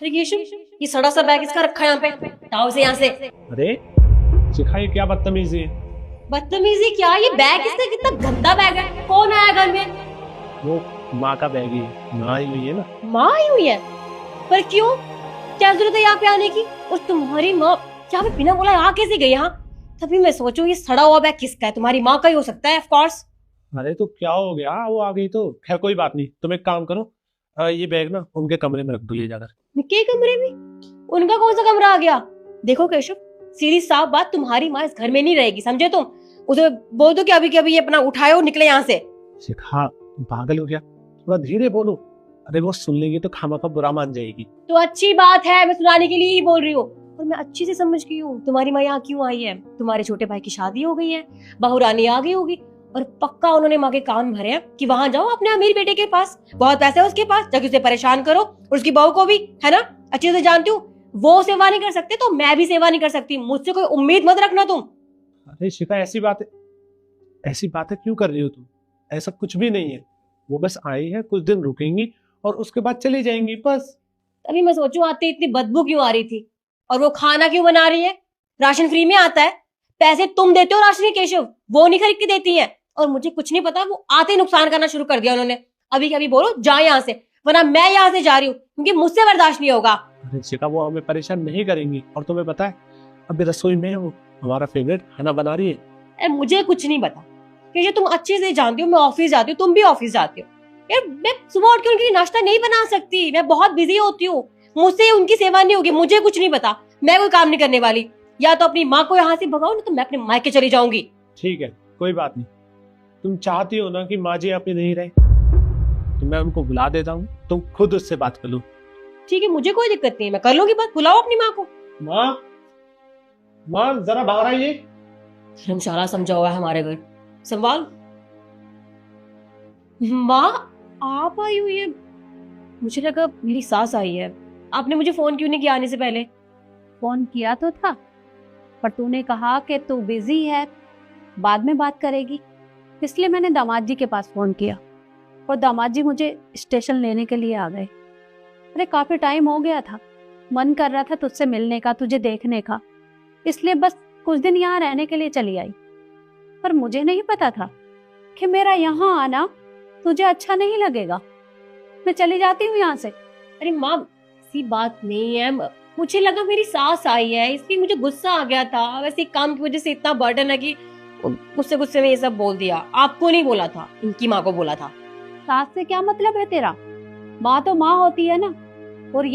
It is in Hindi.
अरे केशव, ये सड़ा सा बैग इसका रखा है यहाँ पे, हटाओ इसे यहाँ से। अरे शिखा, ये क्या बदतमीजी है? बदतमीजी क्या, ये बैग इसका कितना गंदा बैग है। कौन आया घर में? वो माँ का बैग ही है, माँ ही हुई है ना। माँ आई हुई है? पर क्यों, क्या जरूरत है यहाँ पे आने की? और तुम्हारी माँ यहाँ पे बिना बोला आ कैसे गई यहाँ? तभी मैं सोचूं ये सड़ा हुआ बैग किसका है, तुम्हारी माँ का ही हो सकता है ऑफ कोर्स। अरे तो क्या हो गया, वो आ गई तो खैर कोई बात नहीं। तुम एक काम करो, ये बैग ना उनके कमरे में रख दो ले जाकर। के कमरे में? उनका कौन सा कमरा आ गया? देखो केशव, सीधी साफ बात, तुम्हारी माँ इस घर में नहीं रहेगी, समझे तुम? उसे बोल दो कि अभी ये अपना उठाए और निकले यहाँ से। शिखा, तुम पागल हो गया? थोड़ा धीरे बोलो। अरे वो सुन लेगी तो खामखा बुरा मान जाएगी। तो अच्छी बात है, मैं सुनाने के लिए ही बोल रही हूँ। और मैं अच्छी से समझ गई हूँ तुम्हारी माँ यहाँ क्यों आई है। तुम्हारे छोटे भाई की शादी हो गई है, बहू रानी आ गई होगी, और पक्का उन्होंने माँ के कान भरे हैं कि वहां जाओ अपने अमीर बेटे के पास, बहुत पैसा है उसके पास, जाके उसे परेशान करो। और उसकी बहू को भी, है ना, अच्छे से जानती हूँ, वो सेवा नहीं कर सकते तो मैं भी सेवा नहीं कर सकती। मुझसे कोई उम्मीद मत रखना तुम। अरे शिखा, ऐसी बातें क्यों कर रही हो तुम? ऐसा कुछ भी नहीं है। वो बस आई है, कुछ दिन रुकेंगी और उसके बाद चली जाएंगी बस। अभी मैं सोचूं आते इतनी बदबू क्यों आ रही थी, और वो खाना क्यों बना रही है? राशन फ्री में आता है, पैसे तुम देते हो राशन के केशव, वो नहीं खरीद के देती है। और मुझे कुछ नहीं पता, वो आते ही नुकसान करना शुरू कर दिया उन्होंने। अभी कभी बोलो जा यहाँ से, वरना मैं यहाँ से जा रही हूँ, क्योंकि मुझसे बर्दाश्त नहीं होगा। अरे शिखा, वो हमें परेशान नहीं करेंगी। और तुम्हें पता है, अभी रसोई में वो हमारा फेवरेट खाना बना रही है। मुझे कुछ नहीं पता केशव, तुम अच्छे से जानती हो मैं ऑफिस जाती हूँ, तुम भी ऑफिस जाती हो। यार मैं सुबह उठ के उनके लिए नाश्ता नहीं बना सकती, मैं बहुत बिजी होती हूँ, मुझसे उनकी सेवा नहीं होगी। मुझे कुछ नहीं पता, मैं कोई काम नहीं करने वाली। या तो अपनी माँ को यहाँ से भगाओ, ना तो मैं अपने मायके चली जाऊंगी। ठीक है, कोई बात नहीं। तुम चाहती हो ना कि माँ जी अपनी नहीं रहे, तो मैं उनको बुला देता हूँ, तुम खुद उससे बात कर लो। ठीक है, मुझे कोई दिक्कत नहीं है, मैं कर लूंगी बात। बुलाओ अपनी माँ को। माँ जरा बाहर आइए। धर्मशाला समझा हुआ है हमारे घर, संभाल। माँ आप आई हुई है? मुझे लगा मेरी सास आई है। आपने मुझे फोन क्यों नहीं किया आने से पहले? फोन किया तो था, पर तूने कहा कि तू बिजी है, बाद में बात करेगी, इसलिए मैंने दामाद जी के पास फोन किया और दामाद जी मुझे स्टेशन लेने के लिए आ गए। अरे काफी टाइम हो गया था, मन कर रहा था तुझसे मिलने का, तुझे देखने का, इसलिए बस कुछ दिन यहाँ रहने के लिए चली आई। पर मुझे नहीं पता था कि मेरा यहाँ आना तुझे अच्छा नहीं लगेगा। मैं चली जाती हूँ यहाँ से। अरे माँ ऐसी बात नहीं है, मुझे लगा मेरी सास आई है इसलिए मुझे गुस्सा आ गया था। वैसे काम की वजह से इतना बर्डन है कि गुस्से में ये सब बोल दिया। आपको नहीं बोला था, इनकी माँ को बोला था। सास से क्या मतलब है तेरा? माँ तो माँ होती है ना,